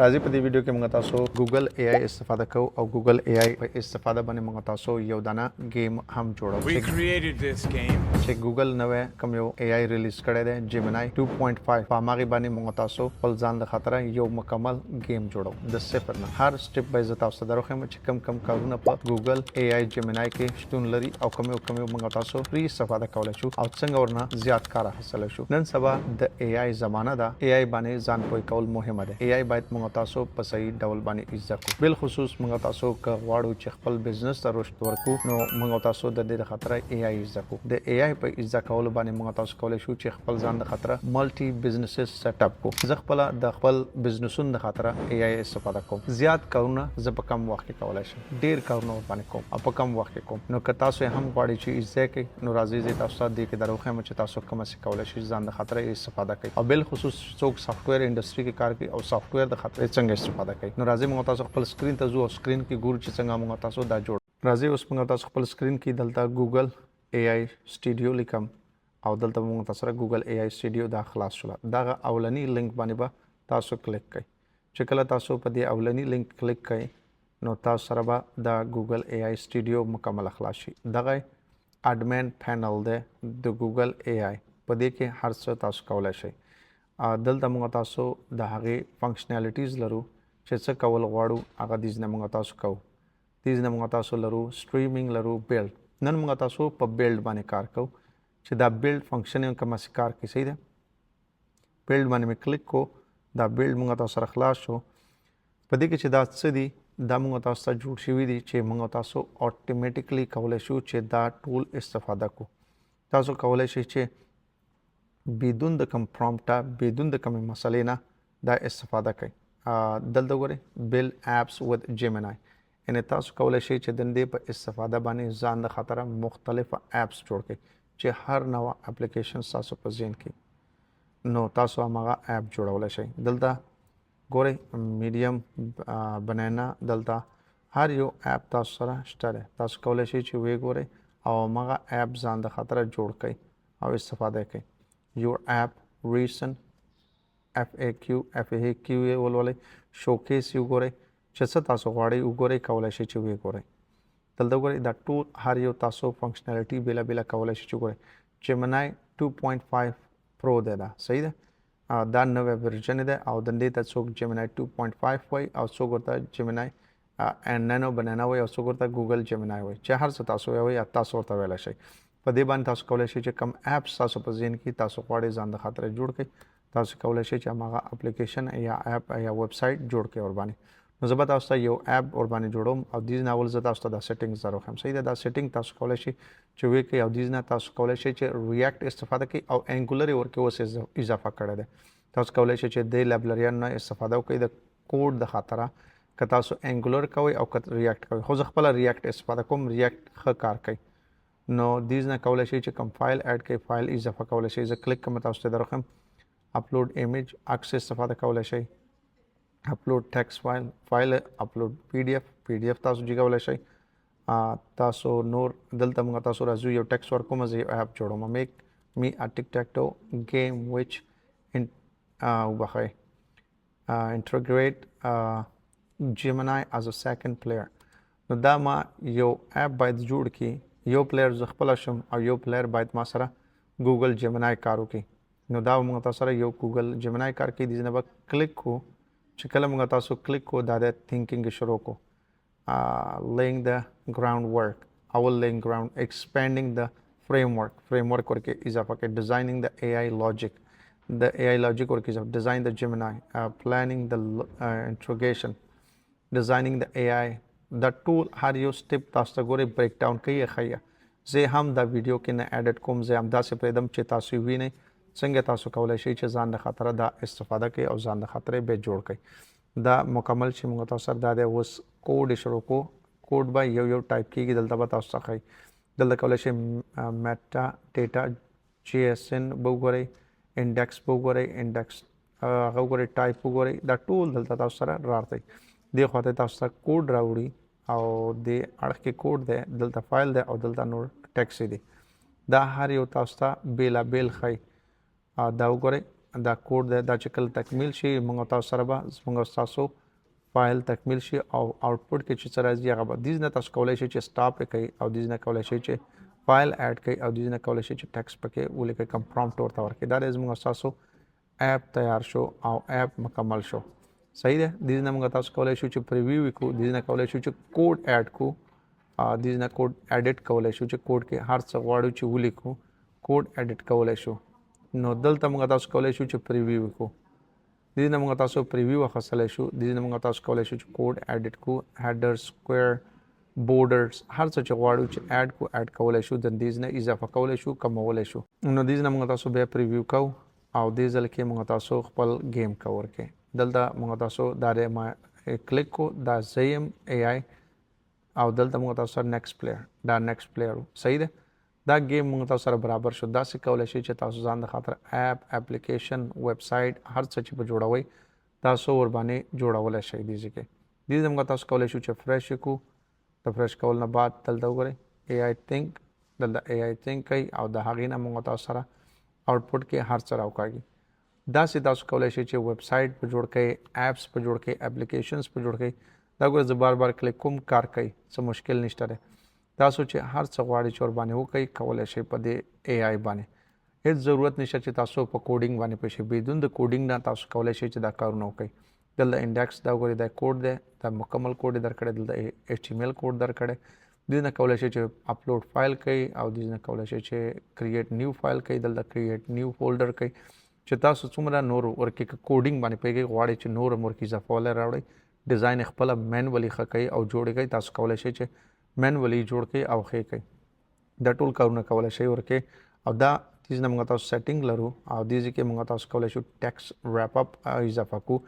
راځي په دې ویډیو کې موږ تاسو Google AI استفاده کوو او Google AI په استفاده باندې موږ تاسو یو دانه گیم هم جوړو We created this game. چې Google نوې کوم یو AI ریلیز کړی دی Gemini 2.5 په هغه باندې موږ تاسو خپل ځان د خطر یو مکمل گیم جوړو د صفر نه هر سټپ به زه تاسو دروخم چې کم کارونه په Google AI Gemini کې شتون لري او کوم موږ تاسو فری استفاده کولای شو او څنګه ورنه زیات کار حاصل شو نن سبا د AI زمانہ ده AI باندې ځان پوي کول مهمه ده AI باید موږ تاسو په صحیح ډول باندې عزت کو بل خصوص موږ تاسو ک غواړو چې خپل بزنس ته رشد ورکو نو موږ تاسو د دې خطر AI عزت کو د AI په عزت کول باندې موږ تاسو کولای شو چې خپل ځان د خطر ملټي بزنسز سیټ اپ کو زه خپل د خپل بزنسونو د خطر AI استفاده کوم زیات کارونه زه په کم وخت کې کولای شم ډیر کارونه باندې کوم او په کم وخت کې کوم نو که تاسو هم غواړئ چې عزت کې نو راځي زه تاسو ته دې کې دروخم چې تاسو کوم څه کولای شئ ځان د خطر استفاده کوي او بل خصوص څوک سافټویر انډستری کې کار کوي او سافټویر د خطر څنګه استفاده کوي نو راځي موږ تاسو خپل سکرین ته ځو او سکرین کې ګورو چې څنګه موږ تاسو دا جوړ راځي اوس موږ تاسو خپل سکرین کې دلته Google AI Studio لیکم او دلته موږ تاسو سره Google AI Studio دا خلاص شول دا اولنی لینک باندې به تاسو کلیک کړئ چې کله تاسو په دې اولنی لینک کلیک کړئ نو تاسو سره به دا Google AI Studio مکمل خلاص شي دغه اډمن پینل ده د Google AI په دې کې هر څه تاسو کولای شئ دلته موږ تاسو د هغه فنکشنالټیز لرو چې څه کول غواړو هغه د دې موږ تاسو کوو د دې موږ تاسو لرو سټریمینګ لرو بیلډ نن موږ تاسو په بیلډ باندې کار کوو چې دا بیلډ فنکشن کوم څه کار کوي صحیح ده بیلډ باندې مې کلیک کو دا بیلډ موږ تاسو سره خلاص شو په دې کې چې دا څه دي دا موږ تاسو ته جوړ شوی دي چې موږ تاسو اتوماتیکلی کولای شو چې دا ټول استفاده کو تاسو کولای شئ چې بدون د کوم پرومپټ بدون د کوم مسلې نه دا استفاده کوي دلته ګورئ بل اپس وذ Gemini ان تاسو کولای شئ چې د دې په استفاده باندې ځان د خطر مختلف اپس جوړ کړئ چې هر نوع اپلیکیشن تاسو په ذهن کې نو تاسو هغه اپ جوړولای شئ دلته ګورئ میډیم بنانا دلته هر یو اپ تاسو سره شته تاسو کولای شئ چې وی ګورئ او هغه اپ ځان د خطر جوړ کړئ او استفاده کړئ your app recent FAQ ولولئ showcase یو ګورئ چې څه تاسو غواړئ وګورئ کولای شئ چې وی ګورئ دلته ګورئ دا ټول هر یو تاسو فنکشنالټي بیل کولای شئ چې ګورئ Gemini 2.5 Pro دا صحیح ده دا نوې ورژن ده او د دې ته څوک Gemini 2.5 وای او څوک ورته Gemini Nano بنانا وای او څوک ورته Google Gemini وای چې هر څه تاسو وای تاسو ورته ویل شئ په دې باندې تاسو کولای شئ چې کوم اپس تاسو په ذهن کې تاسو غواړئ ځان د خاطر جوړ کړئ تاسو کولای شئ چې هغه اپلیکیشن یا اپ یا ویب سټ جوړ کړئ اور باندې نو زه به تاسو ته یو اپ اور باندې جوړوم او دې ناول زه تاسو ته دا سیټینګز دروخم صحیح ده دا سیټینګ تاسو کولای شئ چې وی کې او دې نه تاسو کولای شئ چې ریاکټ استفاده کړئ او انګولر اور کې اوس اضافه کړی ده تاسو کولای شئ چې د لایبرریان نه استفاده وکړئ د کوډ د خاطره که تاسو انګولر کوئ او که ریاکټ کوئ خو زه خپل ریاکټ استفاده کوم ریاکټ ښه کار کوي نو دیز نه کولای شئ چې کوم فایل اډ کړئ فایل اضافه کولای شئ زه کلیک کوم تاسو ته دروخم اپلوډ ایمیج عکس استفاده کولای شئ اپلوډ ټیکسټ فایل اپلوډ پی ډی اف تاسو جګ کولای شئ تاسو نور دلته موږ تاسو راځو یو ټیکسټ ورکوم زه یو اپ جوړوم میک می ا ټیک ټاک ټو گیم وچ وبخئ integrate Gemini as a second player نو دا ما یو اپ باید جوړ کی یو پلیئر ز خپل شم او یو پلیئر باید ما سره Google Gemini کار وکړي نو دا موږ تاسو سره یو Google Gemini کار کوي د نه کلیک کو چې کله موږ تاسو کلیک کو دا د تھینکینګ شروع کو laying the groundwork our laying ground expanding the framework ورکه اضافه کې designing the AI logic ورکه اضافه design the Gemini planning the interrogation designing the AI دا ټول هر یو سټپ تاسو ته ګورئ بریک ډاون کوي خیا زه هم دا ویډیو کې نه ایډیټ کوم زه هم داسې پرېدم چې تاسو وینئ څنګه تاسو کولای شئ چې ځان د خاطر دا استفاده کوي او ځان د خاطر به جوړ کړئ دا مکمل چې موږ تاسو سره دا د اوس کوډ شروع کو کوډ به یو ټایپ کیږي دلته به تاسو ښایي دلته کولای شئ میټا ډیټا JSON وګورئ انډیکس وګورئ انډیکس هغه وګورئ ټایپ وګورئ دا ټول دلته تاسو سره راځي دې خواته تاسو ته کوډ راوړي او د اړخ کې کوډ ده دلته فایل ده او دلته نور ټیکسټ دي دا هر یو تاسو ته بیل خای دا وګورئ دا کوډ دی دا چې کله تکمیل شي موږ تاسو سره به موږ تاسو فایل تکمیل شي او آوټپوټ کې چې څه راځي هغه به دیز نه تاسو کولی شئ چې سټاپ یې کوئ او دیز نه کولی شئ چې فایل اډ کوئ او دیز نه کولی شئ چې ټیکسټ پکې ولیکئ کوم پرومپټ ورته ورکړئ دا دی زموږ ستاسو اپ تیار شو او اپ مکمل شو صحیح دی دیز نه موږ تاسو کولی شو چې پریویو وکړو دیز نه کولی شو چې کوډ اډ کړو دیز نه کوډ ایډیټ کولی شو چې کوډ کې هر څه غواړو چې ولیکو کوډ ایډیټ کولی شو نو دلته موږ تاسو کولی شو چې پریویو وکړو دې نه موږ تاسو پریویو اخیستلی شو دې نه موږ تاسو کولی شو چې کوډ ایډیټ کو هیډر سکویر بورډرز هر څه چې غواړو چې اډ کو اډ کولی شو د دې نه اضافه کولی شو کمولی شو نو دې نه موږ تاسو بیا پریویو کوو او دې ځل کې موږ تاسو خپل گیم کور کې دلته موږ تاسو دا ما کلیک کو دا زیم ای آی او دلته موږ تاسو سره نیکسټ پلیئر دا نیکسټ پلیئر صحیح ده دا گیم موږ تاسو سره برابر شو دا څه کولی شئ چې تاسو ځان د خاطر اپ اپلیکیشن ویب سایټ هر څه چې په جوړوئ تاسو ور باندې جوړولی شئ دې کې دې موږ تاسو کولی شو چې فرش کو د فرش کول نه بعد دلته وګورئ ای آی تھنک دلته ای آی تھنک کوي او د هغې نه موږ تاسو سره آوټپوټ کې هر څه راوکاږي داسې تاسو کولی شئ چې ویب سایټ په جوړ کړئ اپس په جوړ کړئ اپلیکیشنز په جوړ کړئ دا ګوره زه بار بار کلیک کوم کار کوي څه مشکل نشته دی تاسو چې هر څه غواړئ چې ور باندې وکړئ کولی شئ په دې ای آی باندې هیڅ ضرورت نشته چې تاسو په کوډینګ باندې پوه شئ بدون د کوډینګ نه تاسو کولی شئ چې دا کارونه وکړئ دلته انډیکس دا ګورئ دا کوډ دی دا مکمل کوډ یې درکړی دلته ایچ ټي ایم ایل کوډ درکړی دې نه کولی شئ چې اپلوډ فایل کوئ او دې نه کولی شئ چې کریټ نیو فایل کوئ دلته کریټ نیو فولډر کوئ چې تاسو څومره نور ورکې کوډینګ باندې پوهېږئ غواړئ چې نور هم ورکې اضافه والی راوړئ ډیزاین خپله مینولی ښه کوئ او جوړې کوئ تاسو کولی شئ چې مینولی جوړ کړئ او ښې کړئ دا ټول کارونه کولی شئ ورکې او دا دې نه موږ تاسو سیټینګ لرو او دې کې موږ تاسو کولی شو ټیکس ریپ اپ اضافه کو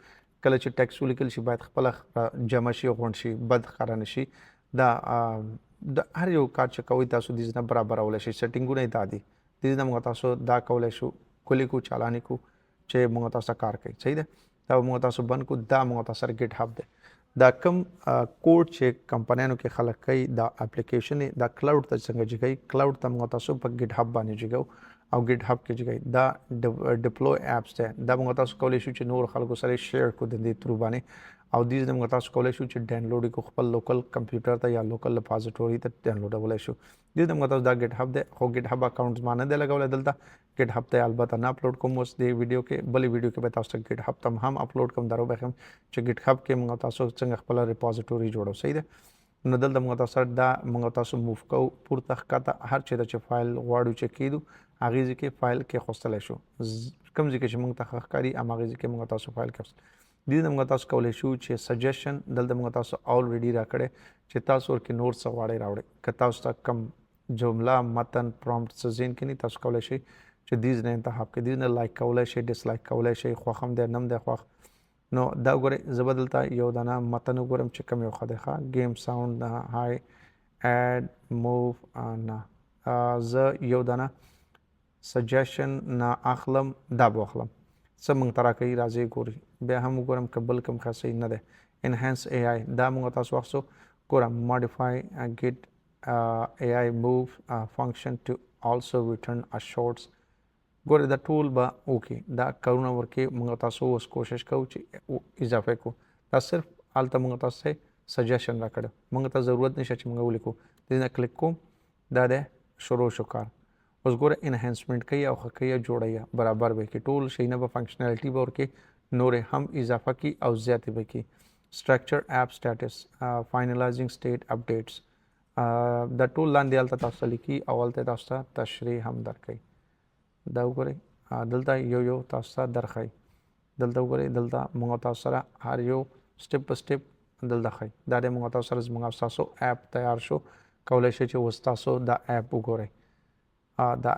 کله چې ټیکس ولیکل شي باید خپله جمع شي غونډ شي بد ښکاره نه شي دا د هر یو کار چې کوئ تاسو دې نه برابرولی شئ سیټینګونه یې دا دي دې نه موږ تاسو دا کولی شو کلی کو چالانې کو چې موږ تاسو کار کوي صحیح ده دا موږ تاسو بند کو دا موږ تاسو سره ګیټ هب دی دا کم کوډ چې کمپنیانو کې خلک کوي دا اپلیکیشن دا کلاود ته څنګه جګوي کلاود ته موږ تاسو په ګیټ هب باندې جګو او ګیټ هب کې جګوي دا ډپلوی اپس دی دا موږ تاسو کولی شو چې نور خلکو سره شیر کو د دې تھرو باندې او دې موږ تاسو کولی شو چې ډاونلوډ کو خپل لوکل کمپیوټر ته یا لوکل ریپازیټوري ته ډاونلوډولی شو دې موږ تاسو دا ګیټ هب دی خو ګیټ هب اکاونټ زما نه دی لګولی دلته ګیټ هب ته البته نه اپلوډ کوم اوس دې ویډیو کې بلې ویډیو کې به تاسو ته ګیټ هب ته هم اپلوډ کوم درو به هم چې ګیټ هب کې موږ تاسو څنګه خپل ریپازیټوري جوړو صحیح ده نو دلته موږ تاسو دا موږ تاسو موف کوو پورته ښکته هر چېرته چې فایل غواړو چې کیدو هغې ځای کې فایل کېښوستلی شو کوم ځای کې چې موږ ته ښه ښکاري هماغې ځای کې موږ تاسو فایل کېښوست دې نه موږ تاسو کولی شو چې سجیشن دلته موږ تاسو الریډي راکړی چې تاسو ورکې نور څه غواړئ راوړئ که تاسو ته کم جمله متن پرومپټ څه ذهن کې نه تاسو کولی شئ چې دیز نه انتخاب کړئ دیز نه لایک کولی شئ ډسلایک کولی شئ خوښ هم دی نه هم دی خوښ نو دا وګورئ زه به دلته یو دانه متن وګورم چې کوم یو ښه دی ښه گیم ساوند نه های اډ موو نه زه یو دانه سجیشن نه اخلم دا به واخلم څه موږ ته راکوي راځئ ګورئ بیا هم وګورم که بل کوم ښه صحیح نه دی انهانس ای آی دا موږ تاسو واخیستو ګوره ماډیفای ګیټ ای آی موو فنکشن ټو آلسو ریټرن ا شورټس ګوره دا ټول به وکړي دا کارونه ورکې موږ تاسو اوس کوشش کوو چې اضافه کړو دا صرف هلته موږ تاسو ته سجیشن راکړی موږ ته ضرورت نشته چې موږ ولیکو دې نه کلیک کوم دا دی شروع شو کار اوس ګوره انهانسمنټ کوي او ښه کوي جوړوي برابر به کړي ټول شیونه به فنکشنالټي به ورکړي نورې هم اضافه کړي او زیاتې به کړي سټرکچر اپ سټیټس فاینلایزینګ سټیټ اپډیټس دا ټول لاندې هلته تاسو ته لیکي او هلته تاسو ته تشریح هم درکوي دا وګورئ دلته یو تاسو ته درښایي دلته وګورئ دلته موږ تاسو سره هر یو سټپ په سټپ دلته ښایي دا دی موږ تاسو سره زموږ ستاسو اپ تیار شو کولی شئ چې اوس تاسو دا اپ وګورئ دا